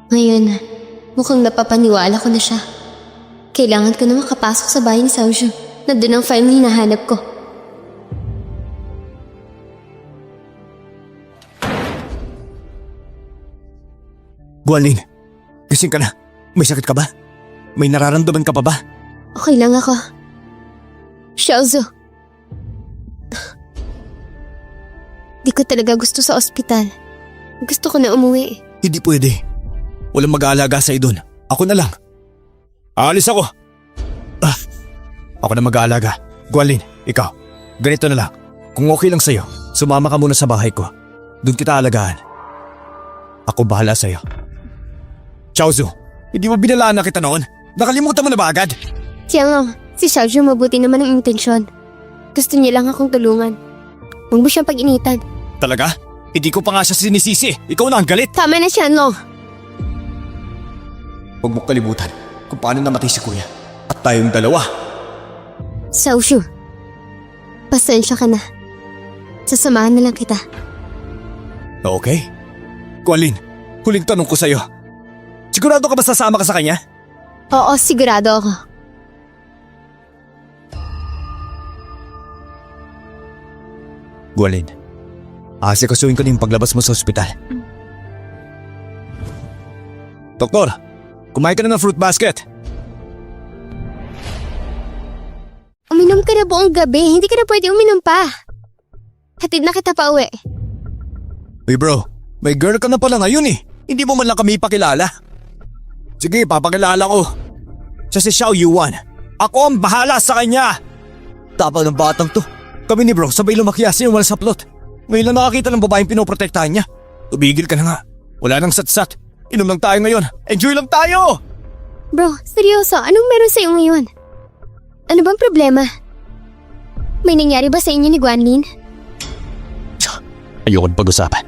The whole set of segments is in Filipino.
Ngayon, mukhang napapaniwala ko na siya. Kailangan ko na makapasok sa bahay ni Xiaozhu. Nandun ang file na hinahanap ko. Guanlin, gising ka na. May sakit ka ba? May nararamdaman ka pa ba? Okay lang ako. Xiaozhu. Di ko talaga gusto sa ospital. Gusto ko na umuwi. Hindi pwede. Walang mag-aalaga sa'yo doon. Ako na lang. Aalis ako. Ako na mag-aalaga. Guanlin, ikaw. Ganito na lang. Kung okay lang sa'yo, sumama ka muna sa bahay ko. Doon kita alagaan. Ako bahala sa'yo. Xiaozhu, hindi mo binalaan na kita noon? Nakalimutan mo na ba agad? Tiyangang, si Xiaozhu mabuti naman ang intensyon. Gusto niya lang akong tulungan. Huwag mo siyang pag-initan. Talaga? Hindi ko pa nga siya sinisisi. Ikaw na ang galit. Tama na, Xianlong. Huwag mo kalimutan kung paano namatay si kuya. At tayong dalawa. Xiaozhu, pasensya ka na. Sasamahan na lang kita. Okay. Guanlin, huling tanong ko sa'yo. Sigurado ka ba sasama ka sa kanya? Oo, sigurado ako. Guanlin, asikasuhin ko na yung paglabas mo sa ospital. Doktor, kumain ka na ng fruit basket. Uminom ka na buong gabi, hindi ka na pwede uminom pa. Hatid na kita pa uwi. Uy bro, may girl ka na pala ngayon eh. Hindi mo man lang kami ipakilala. Sige, papakilala ko. Siya si Xiao Yuan. Ako ang bahala sa kanya. Tapang ng batang to. Kami ni bro, sabay lumakyas yung wala sa plot. Ngayon lang nakakita ng babaeng pinoprotektahan niya. Tumigil ka na nga. Wala nang satsat. Inom lang tayo ngayon. Enjoy lang tayo! Bro, seryoso, anong meron sa'yo ngayon? Ano bang problema? May nangyari ba sa inyo ni Guanlin? Ayoko na pag-usapan.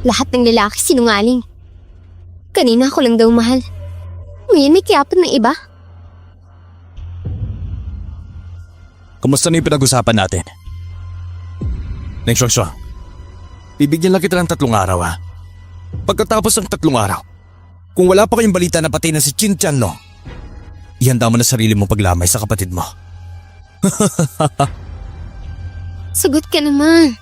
Lahat ng lalaki sinungaling. Kanina ako lang daw mahal. Ngayon may kiapat ng iba. Kumusta na yung pinag-usapan natin? Neng Xiaoxiao, bibigyan lang kita ng 3 araw ha. Pagkatapos ng 3 araw, kung wala pa kayong balita na patay na si Qin Tianlong, ihanda mo na sarili mong paglamay sa kapatid mo. Sagot ka naman.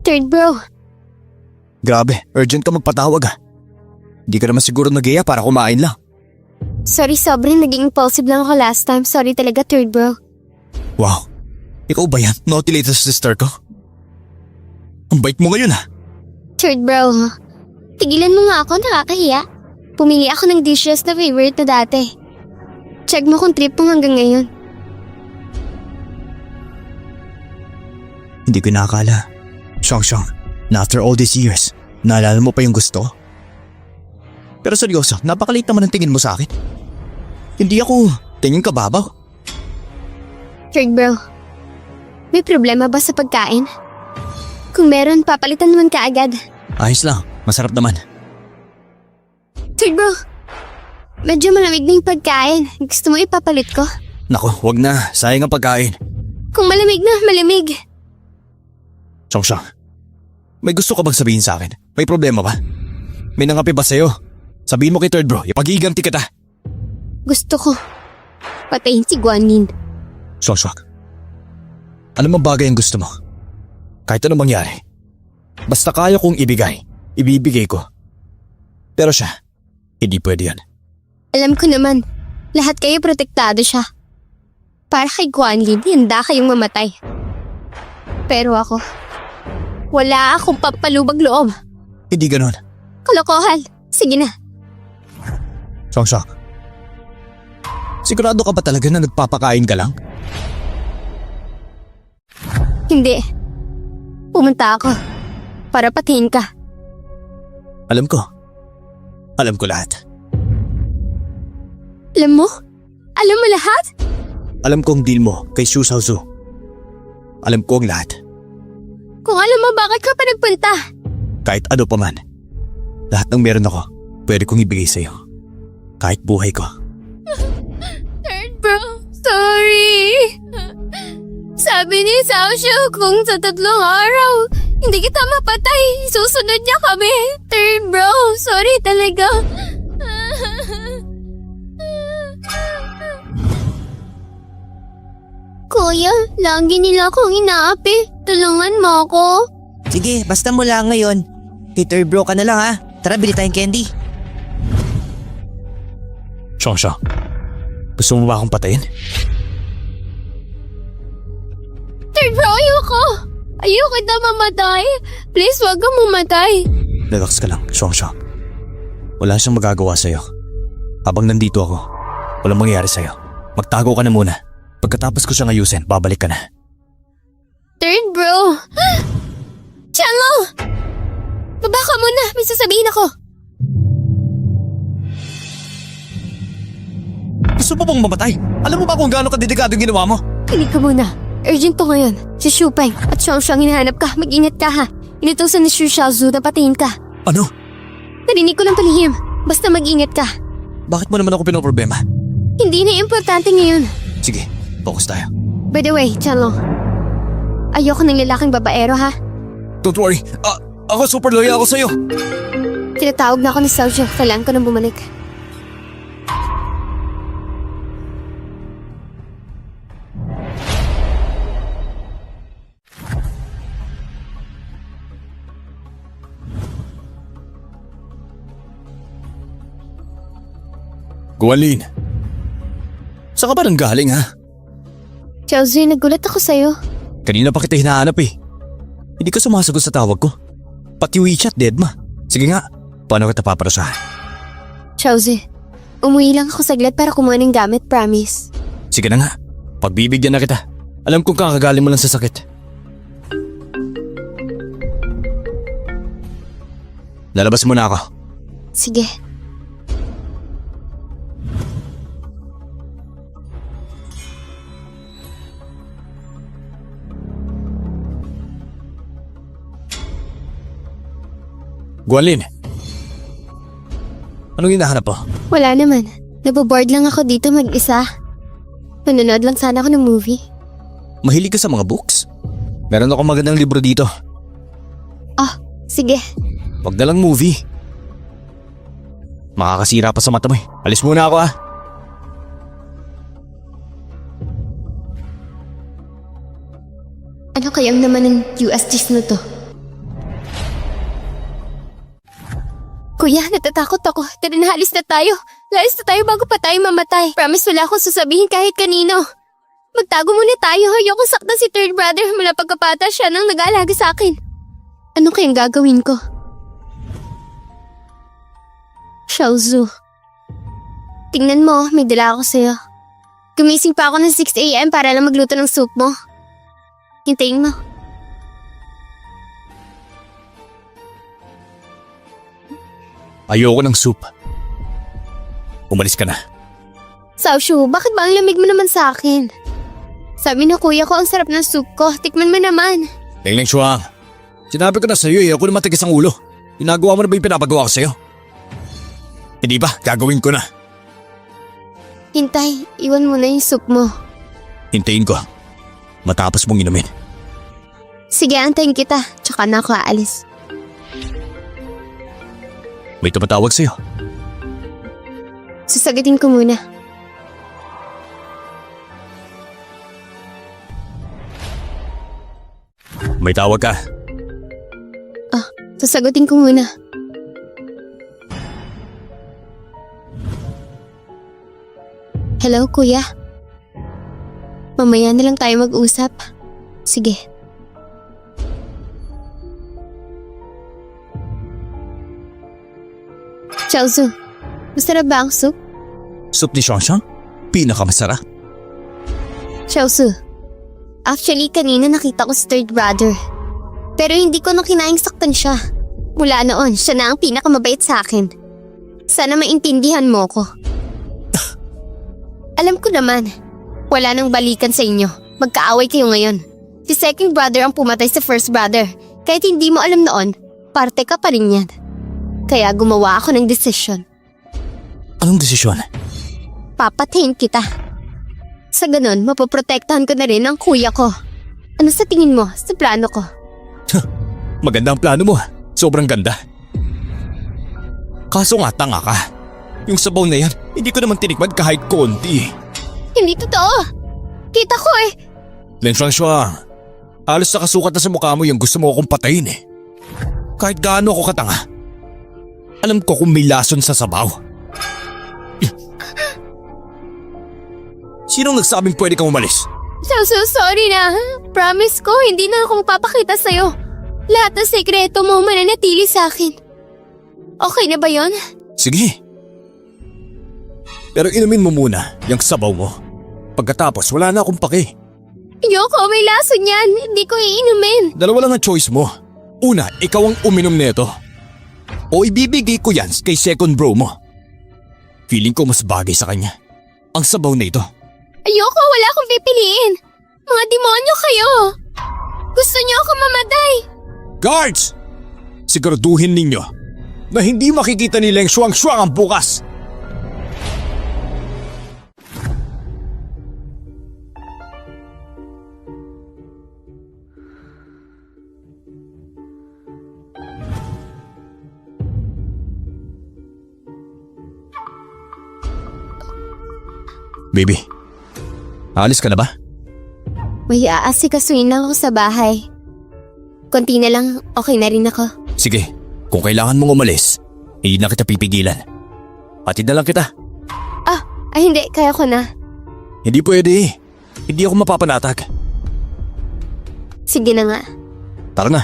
Third bro. Grabe, urgent ka magpatawag ha. Di ka naman siguro nag-iya para kumain lang. Sorry, sobrang naging impulsive lang ako last time. Sorry talaga, third bro. Wow, ikaw ba yan? Naughty little sister ko? Ang bait mo ngayon ha. Third bro, tigilan mo nga ako, nakakahiya. Pumili ako ng dishes na favorite na dati. Check mo kung trip mo hanggang ngayon. Hindi ko nakakala. Xiaoxiao, na after all these years, naalala mo pa yung gusto? Pero seryoso, napakalit naman ang tingin mo sa akin. Hindi ako tingin kababaw. Third bro, may problema ba sa pagkain? Kung meron, papalitan naman ka agad. Ayos lang, masarap naman. Third bro, medyo malamig na yung pagkain. Gusto mo ipapalit ko? Nako, wag na. Sayang ang pagkain. Kung malamig na, malamig. Xiaoxiao, may gusto ka bang sabihin sa akin? May problema ba? May nangapi ba sa'yo? Sabihin mo kay third bro, ipag-iganti kita. Gusto ko patayin si Guanlin. Xiaoxiao, ano mang bagay ang gusto mo? Kahit anong mangyari. Basta kaya kong ibigay, ibibigay ko. Pero siya, hindi pwede yan. Alam ko naman, lahat kayo protektado siya. Para kay Guanlin, handa kayong mamatay. Pero ako, wala akong papalubag loob. Hindi ganon. Kalokohan. Sige na. Xiaoxiao, sigurado ka ba talaga na nagpapakain ka lang? Hindi. Pumunta ako para patayin ka. Alam ko. Alam ko lahat. Alam mo? Alam mo lahat? Alam ko ang deal mo kay Xu Xiaozhu. Alam ko ang lahat. Kung alam mo bakit ka pa nagpunta. Kahit ano pa man, lahat ng meron ako, pwede kong ibigay sa'yo. Kahit buhay ko. Third bro, sorry. Sabi ni Xiaoxiu kung sa 3 araw, hindi kita mapatay, susunod niya kami. Third bro, sorry talaga. Kuya, lagi nila akong inaapi. Tulungan mo ako. Sige, basta mula ngayon. Hater bro ka na lang ha. Tara, bili tayong candy. Xiaoxiao, gusto mo ba akong patayin? Third bro, ayoko. Ayoko kita mamatay. Please, wag kang mamatay. Relax ka lang, Xiaoxiao. Wala siyang magagawa sa'yo. Habang nandito ako, walang mangyayari sa'yo. Magtago ka na muna. Pagkatapos ko siyang ayusin, babalik ka na. Third bro. Chango! Baba ka muna, may sasabihin ako. Gusto mo bang mamatay? Alam mo ba kung gaano kadelikado yung ginawa mo? Kinig ka muna. Urgent to ngayon. Si Shupeng at Xiaoxiang hinahanap ka. Mag-ingat ka ha. Inutusan ni Xu Xiaozu na patayin ka. Ano? Narinig ko lang palihim. Basta mag-ingat ka. Bakit mo naman ako pinoproblema? Hindi na importante ngayon. Sige, focus tayo. By the way, Chanlong. Ayoko ng lalaking babaero ha. Don't worry, ako super loyal ako sa'yo. Tinatawag na ako ni Xiaoxiu. Kailangan ko nang bumalik. Guanlin, saan ka ba nang galing ha? Xiaozu, nagulat ako sa'yo. Kanina pa kita hinahanap eh. Hindi ka sumasagot sa tawag ko. Pati WeChat, dead ma. Sige nga, paano kita paparusahan? Xiaozu, umuwi lang ako saglit para kumuha ng gamit, promise. Sige na nga, pagbibigyan na kita. Alam kong kakagaling mo lang sa sakit. Lalabas muna ako. Sige. Guanlin, anong hinahanap mo? Wala naman. Naboboard lang ako dito mag-isa. Manonood lang sana ako ng movie. Mahilig ka sa mga books? Meron akong magandang libro dito. Sige. Wag na lang movie. Makakasira pa sa mata mo eh. Alis muna ako ah. Ano kayang naman ng US cheese na to? Kuya, natatakot ako. Tara na, alis na tayo. Lalis na tayo bago pa tayo mamatay. Promise wala akong sasabihin kahit kanino. Magtago muna tayo. Ayokong saktan si third brother mula pagkapata siya nang nag-aalaga sa akin. Ano kayang gagawin ko? Xiaozu. Tingnan mo, may dala ako sa'yo. Gumising pa ako ng 6 a.m. para lang magluto ng soup mo. Hintayin mo. Ayoko ng soup. Umalis ka na. Xiaoxiu, bakit ba ang lamig mo naman sa akin? Sabi ng kuya ko ang sarap ng soup ko. Tikman mo naman. Ling Shuang, sinabi ko na sa'yo eh, ako na matigas ang ulo. Ginagawa mo na ba yung pinapagawa ko sa'yo? Hindi ba? Gagawin ko na. Hintay, iwan mo na yung soup mo. Hintayin ko. Matapos mong inumin. Sige, antayin kita. Tsaka na ako aalis. May tumatawag sa'yo. Sasagutin ko muna. May tawag ka. Sasagutin ko muna. Hello, kuya. Mamaya na lang tayo mag-usap. Sige. Xiaozu, masarap ba ang soup? Soup ni Xiaoxiang? Pinakamasarap. Xiaozu, actually kanina nakita ko si third brother. Pero hindi ko na kinaing saktan siya. Mula noon, siya na ang pinakamabait sa akin. Sana maintindihan mo ko. Alam ko naman, wala nang balikan sa inyo. Magkaaway kayo ngayon. Si second brother ang pumatay sa first brother. Kahit hindi mo alam noon, parte ka pa rin yan. Kaya gumawa ako ng desisyon. Anong desisyon? Papatayin kita. Sa ganun, mapoprotektahan ko na rin ang kuya ko. Ano sa tingin mo sa plano ko? Maganda ang plano mo. Sobrang ganda. Kaso nga tanga ka. Yung sabaw na yan, hindi ko naman tinikman kahit konti. Hindi totoo. Kita ko eh. Len Francois, halos nakasukat na sa mukha mo yung gusto mo akong patayin eh. Kahit gaano ako katanga. Alam ko kung may lason sa sabaw. Sinong nagsabing pwede kang umalis? So sorry na. Promise ko, hindi na ako magpapakita sa'yo. Lahat ng sekreto mo mananatili sa akin. Okay na ba yon? Sige. Pero inumin mo muna yung sabaw mo. Pagkatapos wala na akong pake. Yoko, may lason yan. Hindi ko iinumin. Dalawa lang ang choice mo. Una, ikaw ang uminom nito. O ibibigay ko yan kay second bro mo. Feeling ko mas bagay sa kanya ang sabaw na ito. Ayoko, wala akong pipiliin. Mga demonyo kayo. Gusto niyo ako mamatay. Guards! Siguraduhin ninyo na hindi makikita ni Leng Shuang-Shuang ang bukas. Baby, alis ka na ba? May aasikasuin lang ako sa bahay. Konti na lang, okay na rin ako. Sige, kung kailangan mong umalis, hindi na kita pipigilan. Hatid na lang kita. Ay hindi, kaya ko na. Hindi pwede. Hindi ako mapapanatag. Sige na nga. Tara na.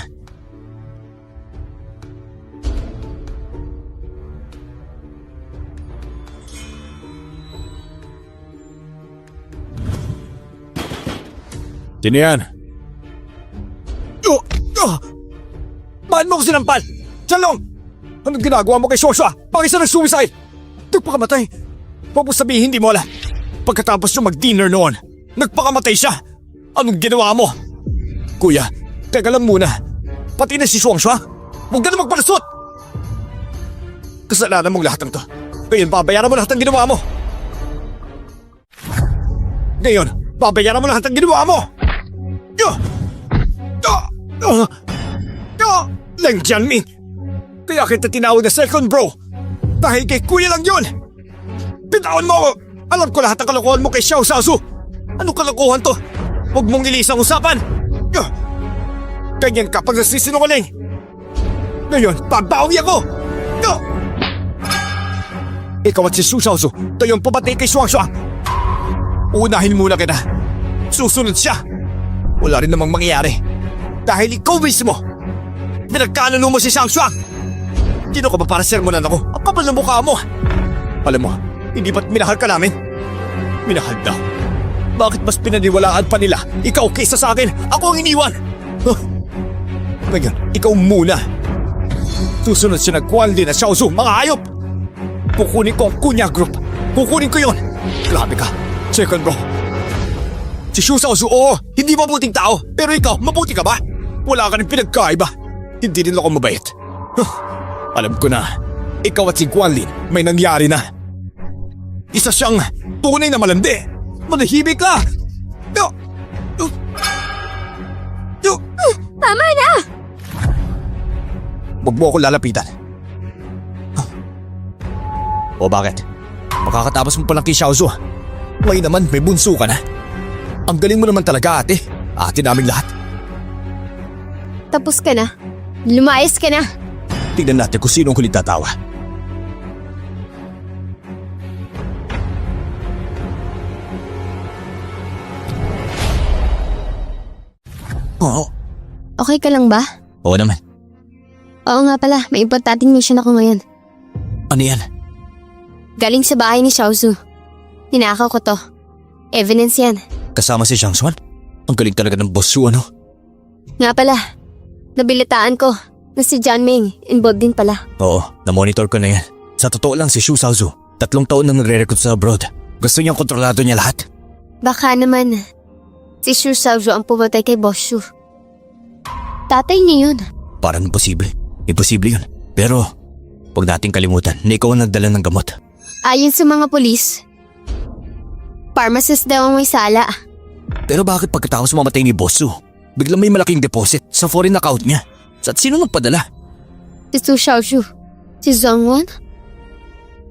Sino yan? Bakit mo ko sinampal? Chanlong! Anong ginagawa mo kay Shosha? Bakit siya nag-suicide? Nagpakamatay. Huwag mo sabihin hindi mo ala. Pagkatapos yung mag-dinner noon, nagpakamatay siya. Anong ginawa mo? Kuya, teka lang muna. Pati na si Shuangshua. Huwag ka na magpalasot. Kasalanan mong lahat ng to. Ngayon, babayaran mo lahat ng ginawa mo. Ngayon, babayaran mo lahat ng ginawa mo. Leng Jianming, kaya kita tinawag na second bro. Dahil kay kuya lang yun. Bitawan mo ako. Alam ko lahat ng kalokohan mo kay Xiao Shaozu. Anong kalokohan to? Huwag mong ilisang usapan. Ganyan ka pag nagsisinungaling. Ngayon, babawi ako. Ikaw at si Xu Shaozu, tayong pumatay kay Shuangshua. Unahin muna kita. Susunod siya. Wala rin namang mangyayari. Dahil ikaw mismo, pinagkanuno mo si Shuangshua. Sino ka ba para sermonan ako? Ang kapal na mukha mo. Alam mo, hindi ba't minahal ka namin? Minahal daw. Bakit mas pinaniwalaan pa nila? Ikaw kaysa sa akin, ako ang iniwan. Ngayon, ikaw muna. Susunod siya nagkuhan din na Xiaozu, mga hayop. Kukunin ko ang Kunya Group. Kukunin ko yon. Grabe ka, second bro. Si Xu Shaozu, oo, hindi mabuting tao. Pero ikaw, mabuti ka ba? Wala ka rin pinagkaiba. Hindi rin ako mabait. Alam ko na, ikaw at si Guanlin may nangyari na. Isa siyang tunay na malandi. Manahimik ka! Tama na! Huwag mo ako lalapitan. O bakit? Makakatapos mo palang kay Xiaozu. Ngayon naman may bunso ka na. Ang galing mo naman talaga ate. Ate namin lahat. Tapos ka na. Lumayas ka na. Tignan natin kung sino ang huling tatawa. Oo. Okay ka lang ba? Oo naman. Oo nga pala, may importanteng mission ako ngayon. Ano yan? Galing sa bahay ni Xiaozu. Ninakaw ko to. Evidence yan. Kasama si Jiang Xuan? Ang galing talaga ng boss Su, ano? Nga pala, nabilitaan ko na si Jianming involved din pala. Oo, na-monitor ko na yan. Sa totoo lang si Xu Shaozu, 3 taon nang nagre-recruit sa abroad. Gusto niyang kontrolado niya lahat. Baka naman, Si Shu Xiaozhu ang pumatay kay Boss Shu. Tatay niya yun. Parang imposible. Imposible yun. Pero, huwag nating kalimutan na ikaw ang nagdala ng gamot. Ayon sa mga pulis, pharmacist daw ang may sala. Pero bakit pagkatapos mamatay ni Boss Su, biglang may malaking deposit sa foreign account niya? At sino nagpadala? Si Su Xiaozhu, si Zhongwan,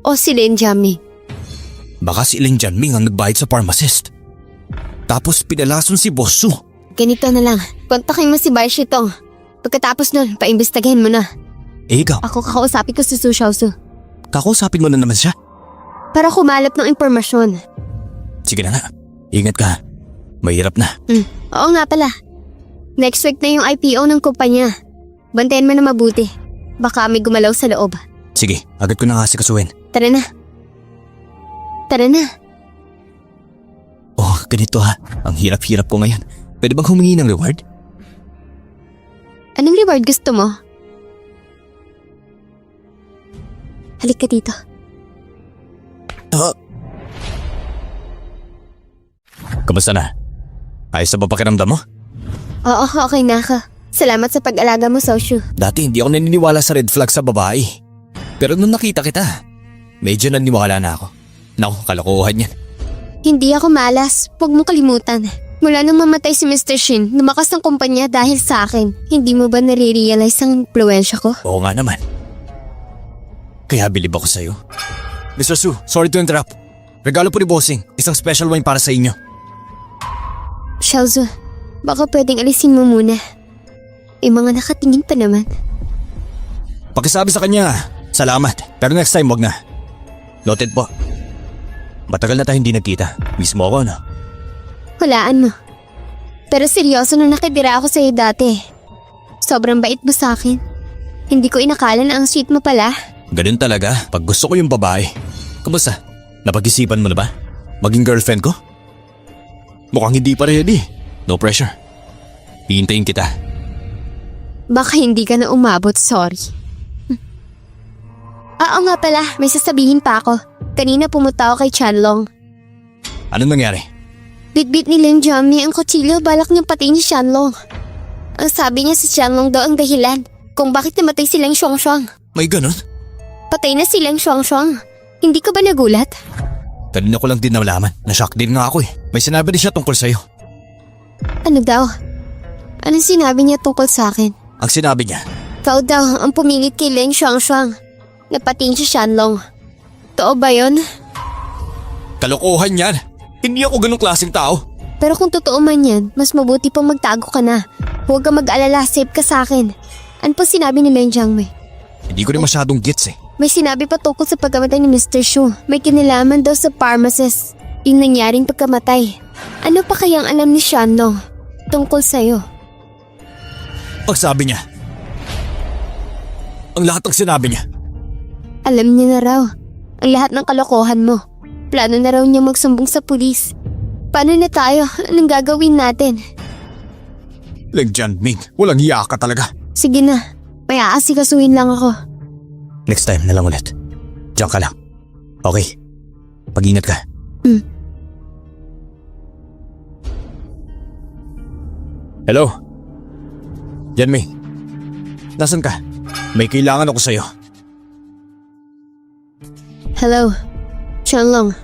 o si Lin Jiaming. Baka si Lin Jianming ang nagbayad sa pharmacist. Tapos pinalason si Boss Su. Ganito na lang, kontakin mo si Bai Shitong. Pagkatapos nun, paimbestigahin mo na. Eh ikaw, Ako kakausapin ko si Su Xiaozhu kakausapin mo na naman siya. para kumalap ng impormasyon. Sige na nga, ingat ka. Mahirap na. Oo nga pala. Next week na yung IPO ng kumpanya. Bantayan mo na mabuti. Baka may gumalaw sa loob. Sige, agad ko na kasi kasuhin. Tara na. Tara na. Oh, ganito ha. Ang hirap-hirap ko ngayon. Pwede bang humingi ng reward? Anong reward gusto mo? Halika dito. Kamusta na? Ayos na ba pakiramdam mo? Oo, okay na ako. Salamat sa pag-alaga mo, Soshu. Dati hindi ako naniniwala sa red flag sa babae. Pero nung nakita kita, medyo naniwala na ako. Naku, kalokohan yan. Hindi ako malas. Huwag mo kalimutan. Mula nung mamatay si Mr. Shin, lumakas ang kumpanya dahil sa akin. Hindi mo ba nare-realize ang impluensya ko? Oo nga naman. Kaya bilib ako sa'yo. Mr. Su, sorry to interrupt. Regalo po ni Bossing, isang special wine para sa inyo. Xiaozu, baka pwedeng alisin mo muna. May mga nakatingin pa naman. Pakisabi sa kanya, salamat. Pero next time wag na. Noted po. Matagal na tayo hindi nagkita. Mismo ako, no? Walaan mo. Pero seryoso nung nakidira ako sa'yo dati. Sobrang bait mo sa akin. Hindi ko inakala na ang sweet mo pala. Ganun talaga pag gusto ko yung babae. Kamusta? Napag-isipan mo na ba? Maging girlfriend ko? Mukhang hindi pa ready. No pressure. Hihintayin kita. Baka hindi ka na umabot, sorry. Oo nga pala, may sasabihin pa ako. Kanina pumunta ako kay Chanlong. Anong nangyari? Bitbit ni Lin Jiaming ang kutsilyo, balak niyang patayin si Chanlong. Ang sabi niya si Chanlong daw ang dahilan kung bakit namatay silang Xuanxuang. May ganun? Patay na silang Xuanxuang. Hindi ka ba nagulat? Kanina ko lang din nalaman. Na-shock din nga ako eh. May sinabi din siya tungkol sa'yo. Ano daw? Anong sinabi niya tungkol sa akin? Ang sinabi niya, Ikaw daw ang pumilit kay Lin Xuanxuang. Napating si Shanlong. Totoo ba yun? kalokohan yan. Hindi ako ganung klaseng tao. Pero kung totoo man yan, mas mabuti pang magtago ka na. Huwag ka mag-alala, safe ka sa akin. Ano pa sinabi ni Lin Jiangmei? Hindi ko rin masyadong gets eh. May sinabi pa tungkol sa pagkamatay ni Mr. Shu. May kinalaman daw sa pharmacist. Yung nangyaring pagkamatay. Ano pa kayang alam ni Shanlong tungkol sa'yo? Pagsabi niya. Ang lahat ng sinabi niya. Alam niya na raw. Ang lahat ng kalokohan mo. Plano na raw niya magsumbong sa pulis. Paano na tayo? Anong gagawin natin? Lin Jianming, walang hiya ka talaga. Sige na. May aasikasuhin lang ako. Next time na lang ulit. Diyan ka lang. Okay. Pag-ingat ka. Hello? Jianming. Nasaan ka? May kailangan ako sa'yo. Hello. Chanlong.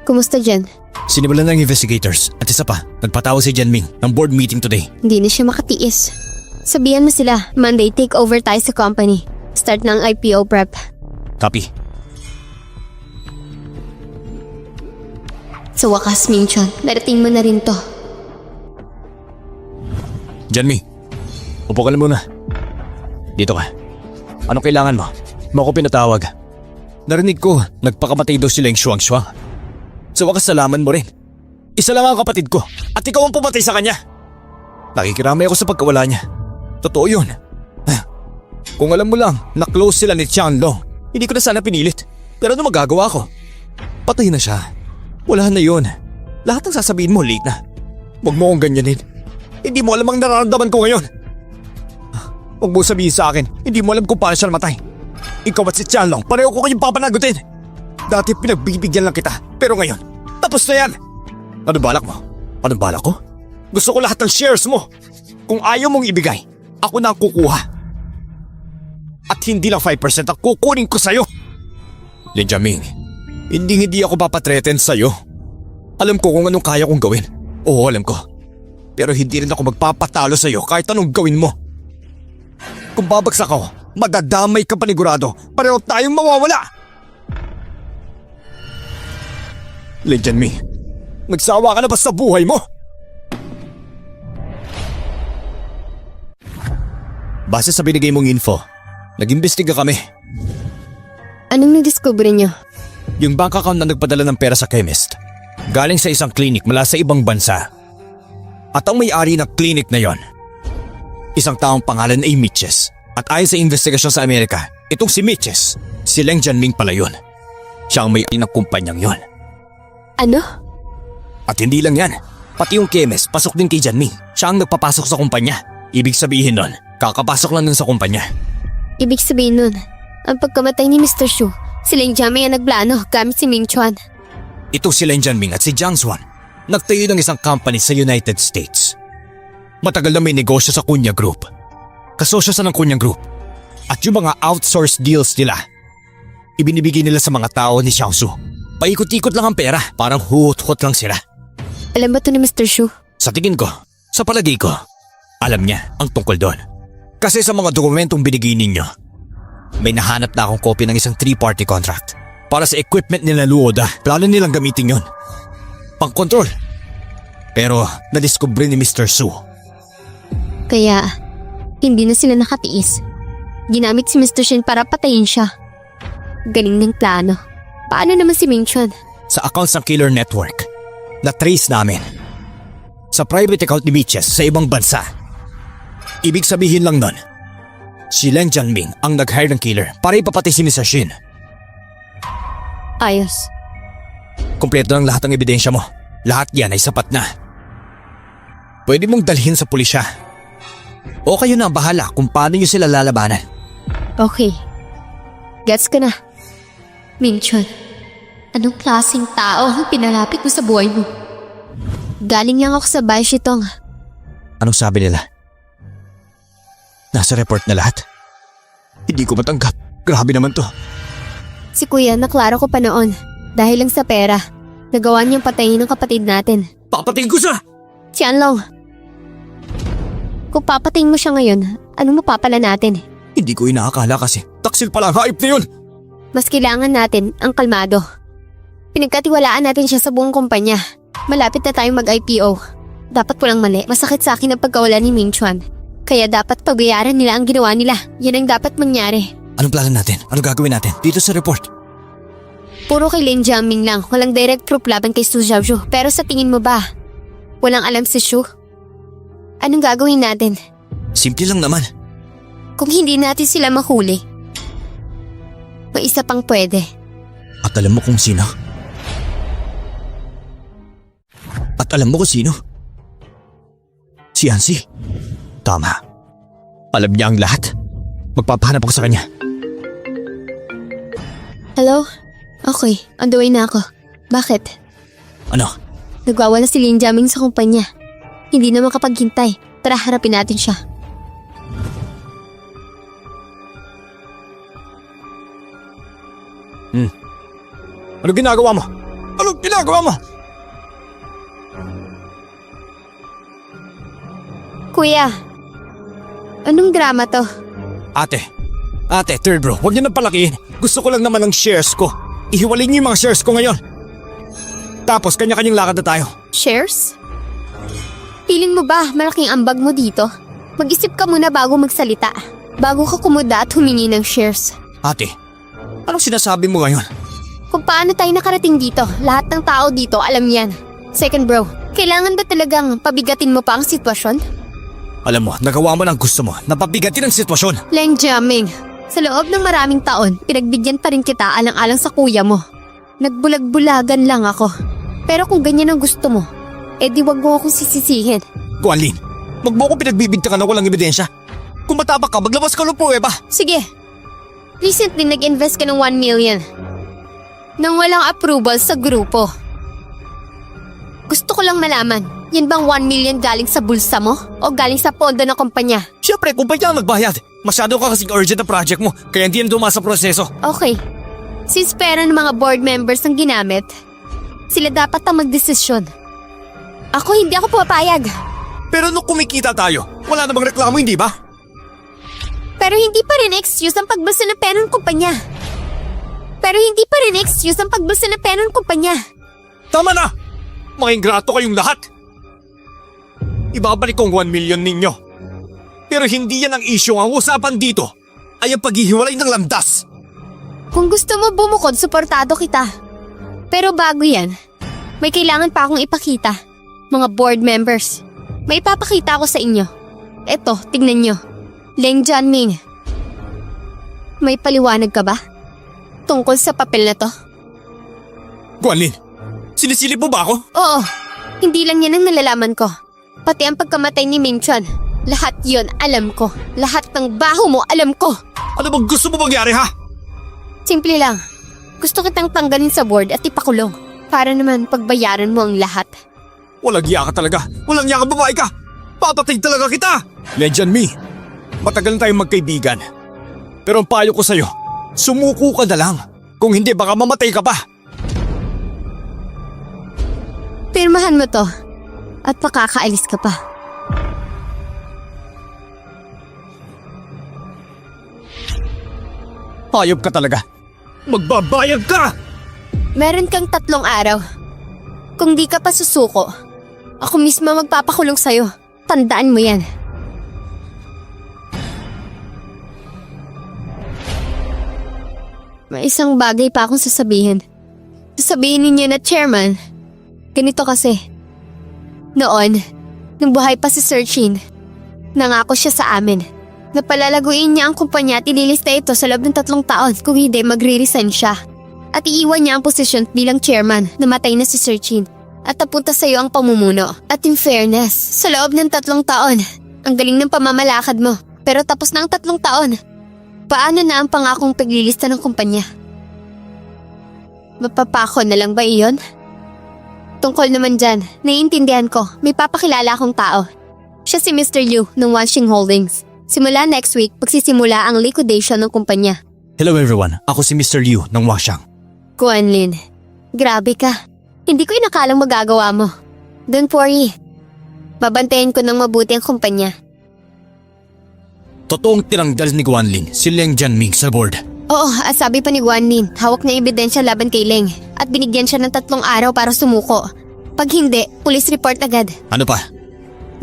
Kumusta dyan? Sinimulan ng investigators at isa pa, nagpatawag si Jianming ng board meeting today. Hindi na siya makatiis. Sabihan mo sila, Monday take over tayo sa company. Start ng IPO prep. Copy. Sa wakas, Mingchon, darating mo na rin to. Jianming, upo ka lang muna. Dito ka. Anong kailangan mo? Mo ako pinatawag. Narinig ko, nagpakamatay daw sila yung Xuanxuang. Sa wakas nalaman mo rin. Isa lang ang kapatid ko at ikaw ang pumatay sa kanya. Nakikiramay ako sa pagkawala niya. Totoo yun. Kung alam mo lang na close sila ni Chanlong, hindi ko na sana pinilit. Pero ano magagawa ko? Patay na siya. Wala na yun. Lahat ng sasabihin mo late na. Huwag mo akong ganyanin. Hindi mo alam ang nararamdaman ko ngayon. Huwag mo sabihin sa akin, hindi mo alam kung paano siya namatay. Ikaw at si Chanlong, pareho ko kayong papanagutin. Dati pinagbibigyan lang kita, pero ngayon, tapos na yan. Ano balak mo? Anong balak ko? Gusto ko lahat ng shares mo. Kung ayaw mong ibigay, ako na ang kukuha. At hindi lang 5% ang kukunin ko sa'yo. Benjamin, hindi ako papatreten sa'yo. Alam ko kung anong kaya kong gawin. Oo, alam ko. Pero hindi rin ako magpapatalo sa'yo kahit anong gawin mo. Kung babagsak ako, madadamay ka panigurado. Pareho tayong mawawala. Benjamin, nagsawa ka na ba sa buhay mo? Base sa binigay mong info, nag-imbestiga kami. Anong nadiskubre niyo? Yung bank account na nagpadala ng pera sa chemist, galing sa isang clinic mula sa ibang bansa. At ang may-ari ng clinic na yon, isang taong pangalan ay Mitches. At ayon sa investigasyon sa Amerika, itong si Mitches, si Leng Jianming pala yun. Siya ang may-ari ng kumpanyang yon. Ano? At hindi lang yan, pati yung chemist pasok din kay Jianming. Siya ang nagpapasok sa kumpanya. Ibig sabihin nun, kakapasok lang nun sa kumpanya. Ibig sabihin nun, ang pagkamatay ni Mr. Shu, si Leng Jianming ang nagplano gamit si Ming Chuan. Ito si Leng Jianming at si Jiang Xuan, nagtayo ng isang company sa United States. Matagal na may negosyo sa Kunya Group. Kasosyo sa ng Kunya Group. At yung mga outsourced deals nila, ibinibigay nila sa mga tao ni Xiaosu. Paikot-ikot lang ang pera, parang huhot-hot lang sila. Alam ba to ni Mr. Shu? Sa tingin ko, sa palagay ko, alam niya ang tungkol doon. Kasi sa mga dokumentong binigay ninyo, may nahanap na akong kopya ng isang 3-party contract para sa equipment nila Luoda. Plano nilang gamitin yon pang-control. Pero nadiskubre ni Mr. Su. Kaya, hindi na sila nakatiis. Ginamit si Mr. Shin para patayin siya. Galing ng plano. Paano naman si Ming Chuan? Sa accounts ng Killer Network, na-trace namin. Sa private account ni Mitches sa ibang bansa. Ibig sabihin lang nun, si Leng Jianming ang nag-hire ng killer para ipapatay si Mr. Shin. Ayos. Kompleto ng lahat ng ebidensya mo. Lahat yan ay sapat na. Pwede mong dalhin sa pulisya. O kayo na ang bahala kung paano nyo sila lalabanan. Okay. Gets ka na. Ming Chuan, anong klaseng tao ang pinalapit mo sa buhay mo? Galing lang ako sa Bai Shitong. Anong sabi nila? Nasa report na lahat? Hindi ko matanggap. Grabe naman to. Si Kuya, naklaro ko pa noon. Dahil lang sa pera, nagawa niyang patayin ng kapatid natin. Papatayin ko siya! Qianlong, kung papatayin mo siya ngayon, anong mapapala natin? Hindi ko inaakala kasi taksil pala ang hype na yun. Mas kailangan natin ang kalmado. Pinagkatiwalaan natin siya sa buong kumpanya. Malapit na tayong mag-IPO. Dapat walang mali. Masakit sa akin ang pagkawala ni Ming Chuan. Kaya dapat pagbayaran nila ang ginawa nila. Yan ang dapat mangyari. Anong plano natin? Ano gagawin natin dito sa report? Puro kay Lin Jianming lang. Walang direct proof laban kay Su Xiaozhu. Pero sa tingin mo ba, walang alam si Shu? Anong gagawin natin? Simple lang naman. Kung hindi natin sila mahuli, may isa pang pwede. At alam mo kung sino? At alam mo kung sino? Si Yancy. Tama. Alam niya ang lahat. Magpapahanap ako sa kanya. Hello? Okay, on the way na ako. Bakit? Ano? Nagwawala si Lin Jianming sa kumpanya. Hindi na makapaghintay. Tara, harapin natin siya. Ano ginagawa mo? Ano ginagawa mo? Kuya, anong drama to? Ate, third bro, huwag niyo na palakihin. Gusto ko lang naman ng shares ko. Ihiwalay niyo yung mga shares ko ngayon. Tapos kanya-kanyang lakad na tayo. Shares? Feeling mo ba malaking ambag mo dito? Mag-isip ka muna bago magsalita. Bago ka kumuda at humingi ng shares. Ate, anong sinasabi mo ngayon? Kung paano tayo nakarating dito, lahat ng tao dito alam yan. Second bro, kailangan ba talagang pabigatin mo pa ang sitwasyon? Alam mo, nagawa mo ng gusto mo. Napabigatin ang sitwasyon. Leng Jianming, sa loob ng maraming taon, pinagbigyan pa rin kita alang-alang sa kuya mo. Nagbulag-bulagan lang ako. Pero kung ganyan ang gusto mo, edi wag mo akong sisisihin. Guanlin, wag mo akong pinagbibigtakan ng walang ebidensya. Kung matapang ka, maglabas ka ng pruweba. Sige. Recently, nag-invest ka ng 1 million. Nang walang approval sa grupo. Gusto ko lang malaman, yan bang 1 million galing sa bulsa mo o galing sa pondo ng kumpanya? Siyempre, kumpanya ang nagbayad. Masyado ka kasing urgent na project mo, kaya hindi yan dumasa proseso. Okay. Since pera ng mga board members ang ginamit, sila dapat ang magdesisyon. Hindi ako papayag. Pero nung kumikita tayo, wala namang reklamo, hindi ba? Pero hindi pa rin excuse ang pagbulsa ng pera ng kumpanya. Tama na! Mga ingrato kayong lahat! Ibabalik ko ang 1 million ninyo. Pero hindi yan ang issue. Ang usapan dito ay ang paghihiwalay ng landas. Kung gusto mo bumukod, suportado kita. Pero bago yan, may kailangan pa akong ipakita. Mga board members, may ipapakita ako sa inyo. Eto, tignan nyo. Leng Jianming. May paliwanag ka ba? Tungkol sa papel na to? Guanlin, sinisilip mo ba ako? Oo, hindi lang yan ang nalalaman ko. Pati ang pagkamatay ni Mingchuan. Lahat yon alam ko. Lahat ng baho mo alam ko. Ano bang gusto mo mangyari, ha? Simple lang. Gusto kitang tanggalin sa board at ipakulong. Para naman pagbayaran mo ang lahat. Walang iya ka talaga. Walang iya ka, babae ka. Papatay talaga kita. Legend me. Matagal na tayong magkaibigan. Pero ang payo ko sa'yo, sumuko ka na lang. Kung hindi, baka mamatay ka pa. Pirmahan mo to. At pakakaalis ka pa. Hayop ka talaga. Magbabayad ka! Meron kang 3 araw. Kung di ka pa susuko, ako mismo magpapakulong sa'yo. Tandaan mo yan. May isang bagay pa akong sasabihin. Sasabihin ninyo na chairman, ganito kasi. Noon, nung buhay pa si Sir Chin, nangako siya sa amin na palalaguin niya ang kumpanya at ililista ito sa loob ng 3 taon. Kung hindi, magre-resign siya. At iiwan niya ang posisyon bilang chairman. Namatay na si Sir Chin. At napunta sa iyo ang pamumuno. At in fairness, sa loob ng 3 taon, ang galing ng pamamalakad mo. Pero tapos na ang 3 taon. Paano na ang pangakong paglilista ng kumpanya? Mapapako na lang ba iyon? Tungkol naman dyan, naiintindihan ko, may papakilala akong tao. Siya si Mr. Liu ng Wanxing Holdings. Simula next week, pagsisimula ang liquidation ng kumpanya. Hello everyone, ako si Mr. Liu ng Washang. Guanlin, grabe ka. Hindi ko inakalang magagawa mo. Don't worry. Babantayan ko ng mabuti ang kumpanya. Totoong tinanggal ni Guanlin si Leng Jianming sa board. Oo, at sabi pa ni Guanlin, hawak na ebidensya laban kay Leng at binigyan siya ng 3 araw para sumuko. Pag hindi, police report agad. Ano pa?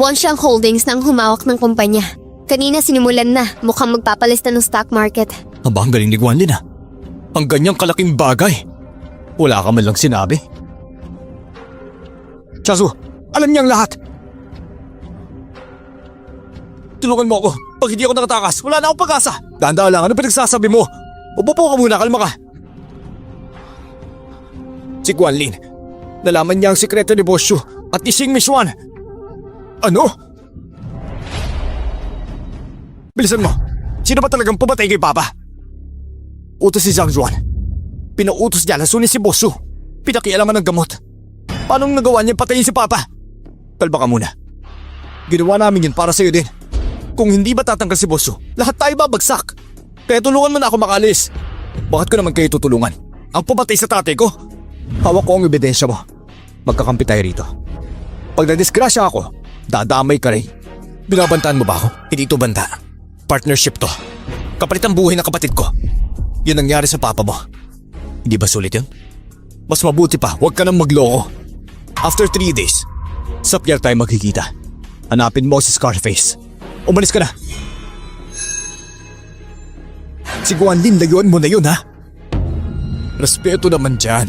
Wanxiang Holdings nang humawak ng kumpanya. Kanina sinimulan na, mukhang magpapalista ng stock market. Aba, ang galing ni Guanlin, ha? Ang ganyang kalaking bagay. Wala ka man lang sinabi. Chasu, alam niyang lahat. Tulungan mo ako. Pag hindi ako nakatakas, wala na akong pag-asa. Dahan-dahan lang, ano pinagsasabi mo? Upo ka muna, kalma ka. Si Guanlin, nalaman niya ang sikreto ni Boss Shu at ni Xing Mishuan. Ano? Bilisan mo, sino ba talagang pumatay kay Papa? Utos si Zhang Zuan. Pinautos niya lasunin si Boss Shu. Pinakialaman ng gamot. Paano nagawa niya patayin si Papa? Kalma ka muna. Ginawa namin yun para sa'yo din. Kung hindi ba tatanggal si Boss Shu, lahat tayo babagsak. Kaya tulungan mo na ako makalis. Bakit ko naman kayo tutulungan? Ang pumatay sa tatay ko? Hawak ko ang ebidensya mo. Magkakampi tayo rito. Pag nadisgrasya ako, dadamay ka rin. Binabantaan mo ba ako? Hindi ito banta. Partnership to. Kapalit ang buhay ng kapatid ko. Yun nangyari sa papa mo. Hindi ba sulit yun? Mas mabuti pa, huwag ka nang magloko. After 3 days, sa pier tayo magkikita. Hanapin mo si Scarface. Umalis ka na. Si Guanlin, layuan mo na yun, ha? Respeto naman dyan.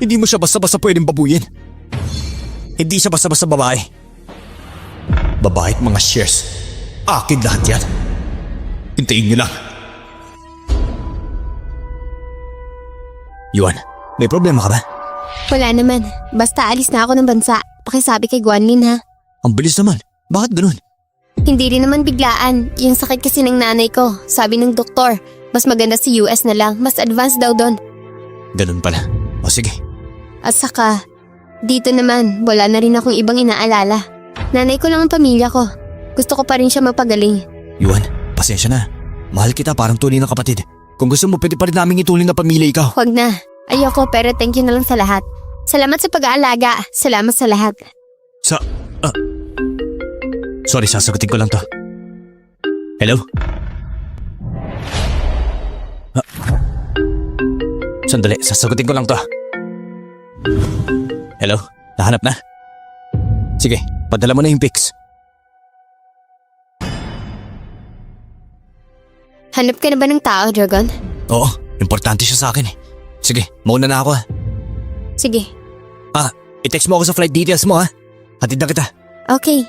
Hindi mo siya basta-basta pwedeng babuyin. Hindi siya basta-basta babae. Babae at mga shares. Akin lahat yan. Hintayin niyo lang. Yuan, may problema ka ba? Wala naman. Basta alis na ako ng bansa. Pakisabi kay Guanlin ha. Ang bilis naman. Bakit ganun? Hindi rin naman biglaan. Yung sakit kasi ng nanay ko. Sabi ng doktor, mas maganda sa US na lang. Mas advanced daw doon. Ganun pala. O sige. At saka, Dito naman, wala na rin akong ibang inaalala. Nanay ko lang ang pamilya ko. Gusto ko pa rin siya mapagaling. Yuan, pasensya na. Mahal kita parang tunay na kapatid. Kung gusto mo, pwede pa rin naming ituloy na pamilya ikaw. Huwag na. Ayoko pero thank you na lang sa lahat. Salamat sa pag-aalaga. Salamat sa lahat. Sorry, sasagutin ko lang to. Hello? Sandali, sasagutin ko lang to. Hello? Nahanap na? Sige, padala mo na yung pics. Hanap ka na ba ng tao, Dragon? Oo, importante siya sa akin eh. Sige, mauna na ako. Sige. I-text mo ako sa flight details mo ha. Hatid na kita. Okay.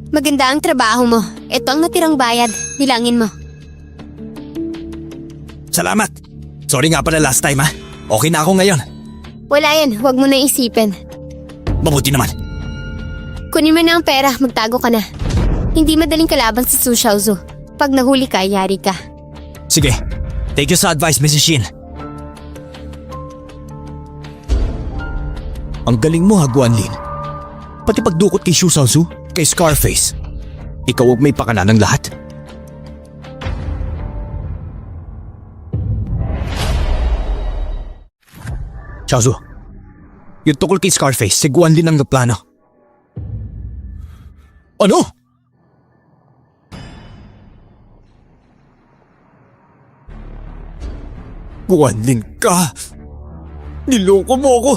Maganda ang trabaho mo. Ito ang natirang bayad. Bilangin mo. Salamat. Sorry nga pala last time ha. Okay na ako ngayon. Wala yan. Huwag mo na isipin. Mabuti naman. Kunin mo na ang pera. Magtago ka na. Hindi madaling kalaban si Su Xiaozu. Pag nahuli ka, yari ka. Sige, take you sa advice, Mrs. Shin. Ang galing mo ha, Guanlin. Pati pagdukot kay Xu Xiaozu, kay Scarface. Ikaw ang may pakana ng lahat. Xiaozu, yung tukol kay Scarface, si Guanlin ang naplano. Ano? Guanlin ka! Niloko mo ako!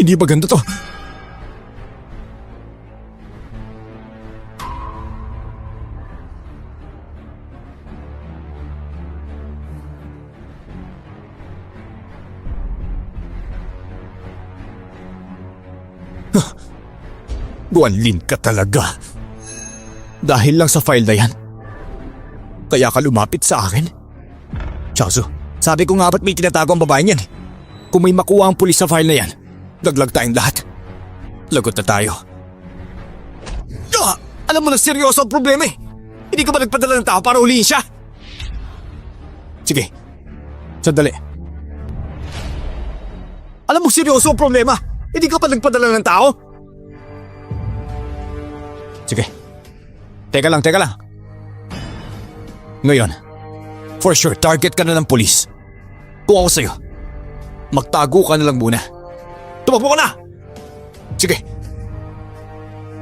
Hindi ba ganda to? Guanlin ka talaga. Dahil lang sa file na yan. Kaya ka lumapit sa akin? Xiaozu, sabi ko nga ba't may tinatago ang babaeng yan? Kung may makuha ang pulis sa file na yan, laglag tayong lahat. Lagot na tayo. Alam mo na seryoso ang problema eh. Hindi ka ba nagpadala ng tao para ulihin siya? Sige, sandali. Alam mo seryoso ang problema. Hindi ka pa nagpadala ng tao? Sige. Teka lang. Ngayon, for sure, target ka na ng pulis. Kung ako sa'yo, magtago ka na lang muna. Tumakbo ka na! Sige.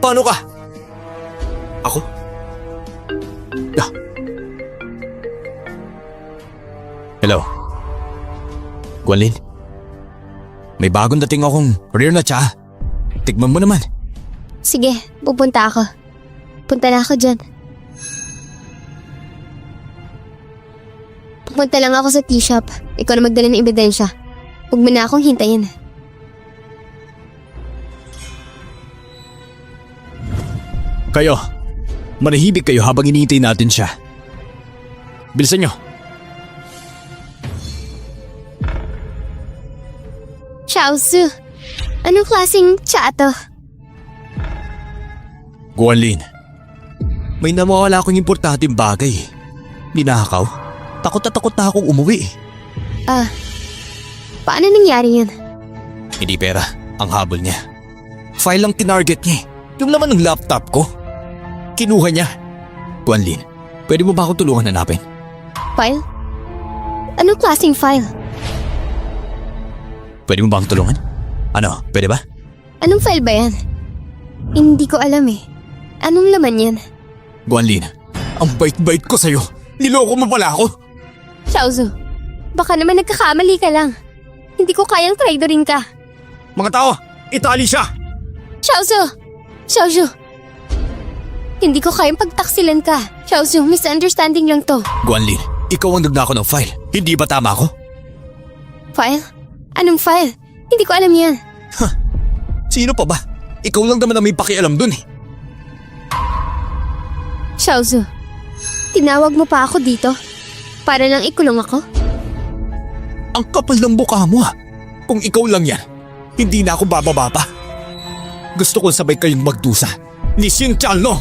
Paano ka? Ako? Hello? Guanlin? May bagong dating akong rear na tsa. Tigman mo naman. Sige, pupunta ako. Punta na ako dyan. Pupunta lang ako sa tea shop. Ikaw na magdala ng ebidensya. Huwag mo na akong hintayin. Kayo, manahimik kayo habang hinihintay natin siya. Bilisan nyo. Xiaozu, anong klaseng tsa to? Guanlin, may namawala akong importanteng bagay. Ninakaw. Takot na akong umuwi. Paano nangyari yun? Hindi pera, ang habol niya. File lang tinarget niya. Yung laman ng laptop ko. Kinuha niya. Guanlin, pwede mo ba akong tulungan hanapin? File? Anong klaseng file? Pwede mo ba akong tulungan? Ano, pwede ba? Anong file ba yan? Hindi ko alam eh. Anong laman yan? Guanlin, ang bait-bait ko sa'yo. Niloko mo pala ako. Xiaozu, baka naman nagkakamali ka lang. Hindi ko kayang traidorin ka. Mga tao, itali siya! Xiaozu! Hindi ko kayang pagtaksilan ka. Xiaozu, misunderstanding lang to. Guanlin, ikaw ang nagnakaw ng file. Hindi ba tama ako? File? Anong file? Hindi ko alam yan. Sino pa ba? Ikaw lang naman ang may pakialam dun eh. Xiaozu, tinawag mo pa ako dito? Para lang ikulong ako? Ang kapal ng mukha mo ha. Kung ikaw lang yan, hindi na ako bababa pa. Gusto ko sabay kayong magdusa. Ni Xintian, no?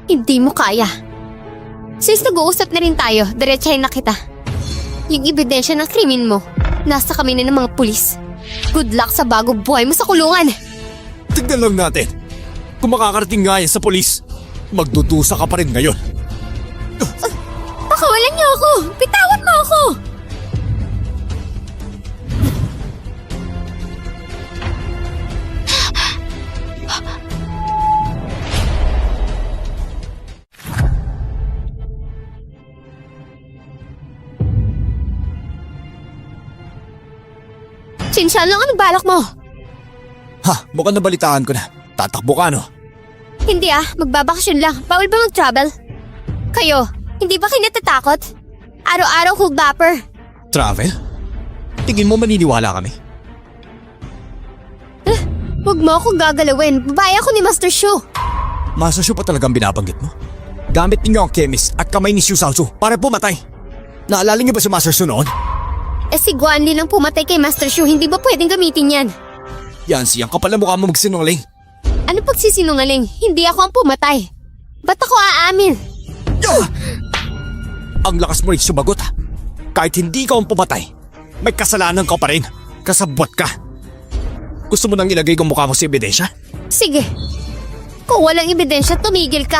Hindi mo kaya. Since nag-uusap na rin tayo, diretsahin na kita. Yung ebidensya ng krimen mo, nasa kami na ng mga pulis. Good luck sa bago buhay mo sa kulungan. Tignan lang natin. Kung makakarating nga yan sa polis, magdudusa ka pa rin ngayon. Pakawalan niyo ako! Bitawan mo ako! Sinshan lang, anong balak mo? Ha, mukhang nabalitaan ko na. Tatakbo ka, no? Hindi magbabakasyon lang. Bawal ba mag-travel? Kayo, hindi ba kayo natatakot? Araw-araw hugbapper. Travel? Tingin mo maniniwala kami? Huwag mo akong gagalawin. Babae ako ni Master Shu. Master Shu pa talagang binabanggit mo? Gamit ninyo ang chemist at kamay ni Xu Xiaozu para pumatay. Naalala niyo ba si Master Shu noon? Si Guanli lang pumatay kay Master Shu. Hindi ba pwedeng gamitin yan? Yancy, ang kapal na mukha mo magsinungaling. Ano pagsisinungaling? Hindi ako ang pumatay. Ba't ako aamin? Ang lakas mo rin sumagot ha. Kahit hindi ka ang pumatay, may kasalanan ka pa rin. Kasabwat ka. Gusto mo nang ilagay kong mukha mo sa ebidensya? Sige. Kung walang ebidensya, tumigil ka.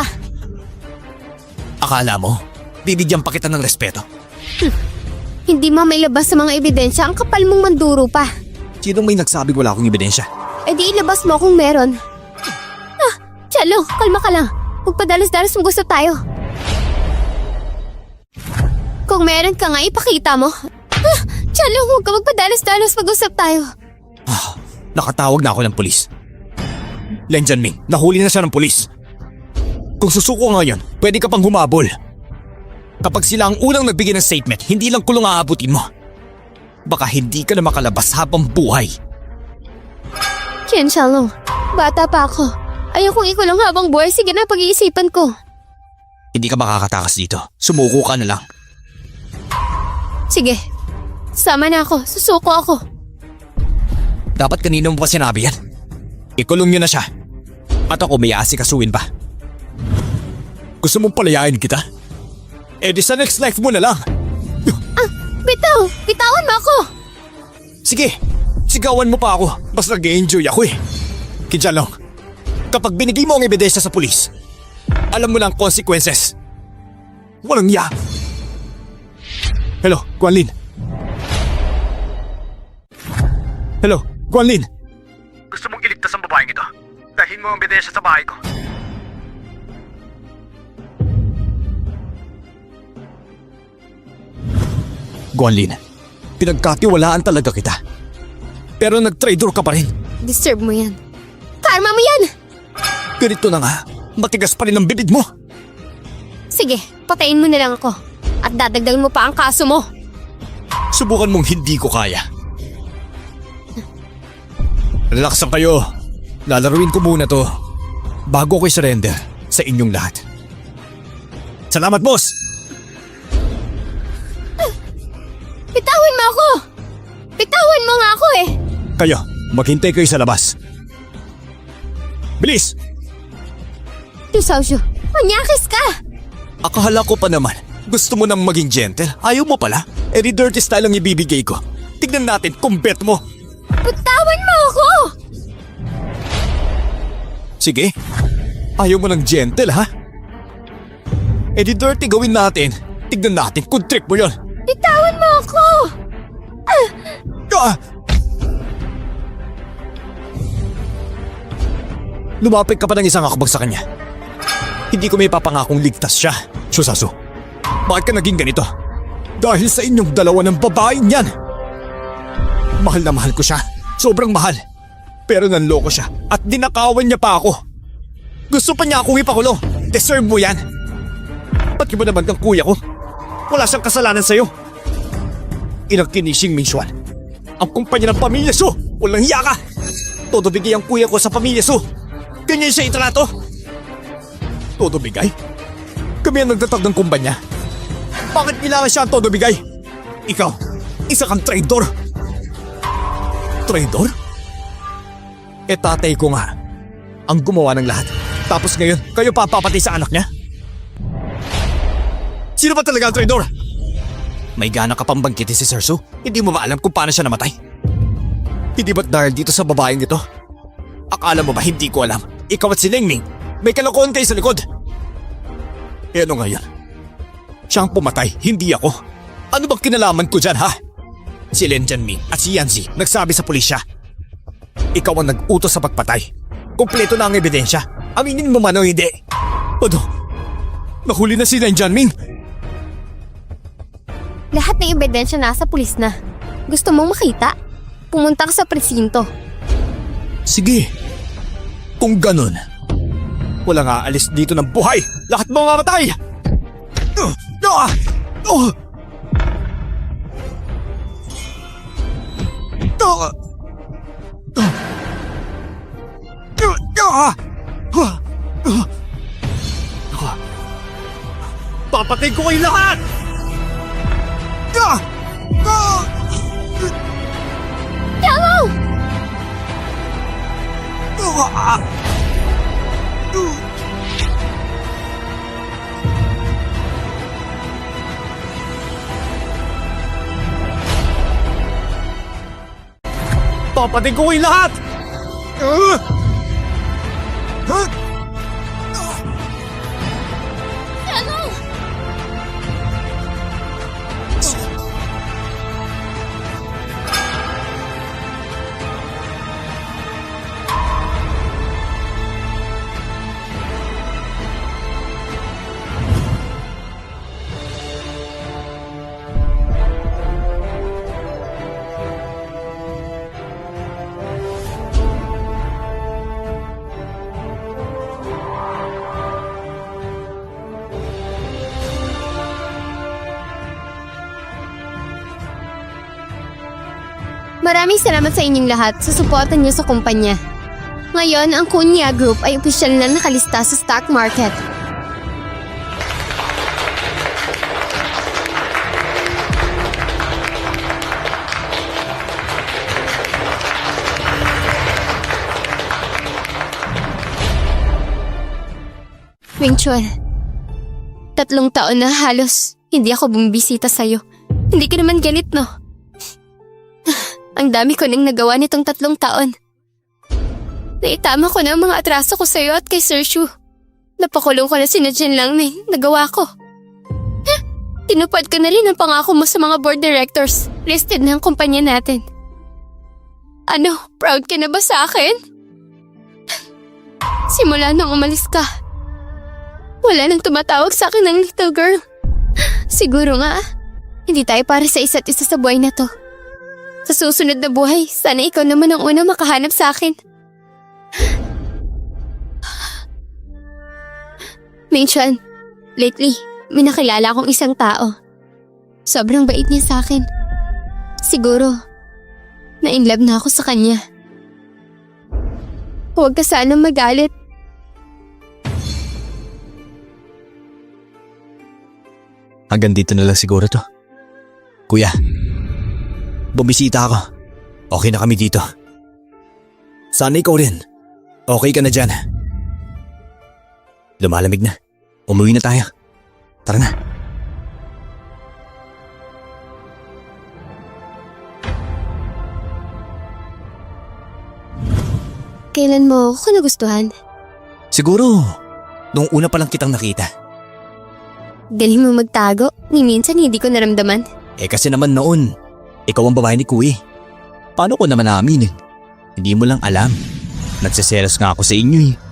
Akala mo, bibigyan pa kita ng respeto. Hindi mailabas sa mga ebidensya, ang kapal mong manduro pa. Sinong may nagsabing wala akong ebidensya? Di ilabas mo kung meron. Chalo, kalma ka lang. Huwag padalos-dalos kung gusto tayo. Kung meron ka nga, ipakita mo. Chalo, huwag ka magpadalos-dalos pag-usap tayo. Nakatawag na ako ng pulis. Len Jianming, nahuli na siya ng pulis. Kung susuko ngayon, pwede ka pang humabol. Kapag sila ang unang nagbigay ng statement, hindi lang kulong aabutin mo. Baka hindi ka na makalabas habang buhay. Qian Shalong, bata pa ako. Ayokong ikulong habang buhay. Sige na, pag-iisipan ko. Hindi ka makakatakas dito. Sumuko ka na lang. Sige, sama na ako. Susuko ako. Dapat kanino mo pa sinabi yan? Ikulong niyo na siya. At ako may aasikasuhin pa. Gusto mong palayain kita? Di sa next life mo na lang. Bitaw! Bitawan mo ako! Sige, sigawan mo pa ako. Mas nag-enjoy ako eh. Kinjalong, kapag binigay mo ang ebidensya sa pulis, alam mo na ang consequences. Walang ya. Hello, Guanlin. Hello, Guanlin. Gusto mong iligtas ang babaeng ito. Dahin mo ang ebidensya sa bahay ko. Guanlin, pinagkatiwalaan talaga kita. Pero nag-traitor ka pa rin. Deserve mo yan. Karma mo yan! Ganito na nga, matigas pa rin ang bibig mo. Sige, patayin mo na lang ako. At dadagdagan mo pa ang kaso mo. Subukan mong hindi ko kaya. Relax lang kayo. Lalaruin ko muna to bago ko i-surrender sa inyong lahat. Salamat, boss! Bitawan mo ako! Bitawan mo nga ako eh! Kayo, maghintay kayo sa labas. Bilis! Tusawsyo, manyakis ka! Akala ko pa naman, gusto mo nang maging gentle. Ayaw mo pala? Di dirty style ang ibibigay ko. Tignan natin kung bet mo. Bitawan mo ako! Sige, ayaw mo ng gentle ha? Di dirty gawin natin. Tignan natin kung trip mo yon. Bitawan mo ako! Lumapit ka pa ng isang akbag sa kanya. Hindi ko may papangakong ligtas siya, Susasu. Bakit ka naging ganito? Dahil sa inyong dalawa ng babaeng yan. Mahal na mahal ko siya. Sobrang mahal. Pero nanloko siya at dinakawan niya pa ako. Gusto pa niya akong ipakulong. Deserve mo yan. Ba't iba naman kang kuya ko? Wala siyang kasalanan sa'yo. Inang Kinishing Minxuan. Ang kumpanya ng pamilya Su. Walang hiya ka. Todo bigay ang kuya ko sa pamilya Su. Ganyan siya itrato. Todo bigay? Kami ang nagtatag ng kumpanya. Bakit kailangan siya ang todo bigay? Ikaw, isa kang traitor. Traitor? Tatay ko nga ang gumawa ng lahat. Tapos ngayon, kayo papapatay sa anak niya? Sino ba talaga ang traitor? May gana ka pang bangkitin si Sir Su? Hindi mo ba alam kung paano siya namatay? Hindi ba't dahil dito sa babaeng ito? Akala mo ba hindi ko alam? Ikaw at si Lingming, may kalokohan kayo sa likod. E ano ngayon? Siya ang pumatay, hindi ako. Ano bang kinalaman ko dyan, ha? Si Lin Jianming at si Yanzi nagsabi sa pulisya. Ikaw ang nag-utos sa pagpatay. Kumpleto na ang ebidensya. Aminin mo man o hindi. Ano? Nahuli na si Lin Jianming? Lahat ng ebidensya nasa pulis na. Gusto mong makita? Pumunta ka sa presinto. Sige. Kung ganun, walang aalis dito ng buhay. Lahat mamamatay! Papatay ko kayo lahat! Hello! Papatay ko kayo lahat! Hello! Maraming salamat sa inyong lahat sa suporta niyo sa kumpanya. Ngayon, ang Kunya Group ay opisyal na nakalista sa stock market. Wing Chun, 3 taon na halos hindi ako bumibisita sa'yo. Hindi ka naman galit, no? Ang dami ko nang nagawa nitong 3 taon. Naitama ko na ang mga atraso ko sa'yo at kay Sir Shu. Napakulong ko na si Jian Langming. Nagawa ko. Tinupad ko na rin ang pangako mo sa mga board directors. Listed na ang kumpanya natin. Ano, proud ka na ba sa akin? Simula nung umalis ka, wala nang tumatawag sa akin ng little girl. Siguro nga, hindi tayo para sa isa't isa sa buhay na to. Sa susunod na buhay, sana ikaw naman ang una makahanap sa akin. Ming Chuan, lately, may nakilala akong isang tao. Sobrang bait niya sa akin. Siguro, na-inlove na ako sa kanya. Huwag ka sanang magalit. Hanggang dito na lang siguro to. Kuya, bumisita ako. Okay na kami dito. Sana ikaw rin. Okay ka na dyan. Lumalamig na. Umuwi na tayo. Tara na. Kailan mo ako nagustuhan? Siguro, nung una pa lang kitang nakita. Galing mo magtago. Ni minsan hindi ko naramdaman. Kasi naman noon, ikaw ang babae ni Kuya. Paano ko naman aaminin? Hindi mo lang alam. Nagsiselos nga ako sa inyo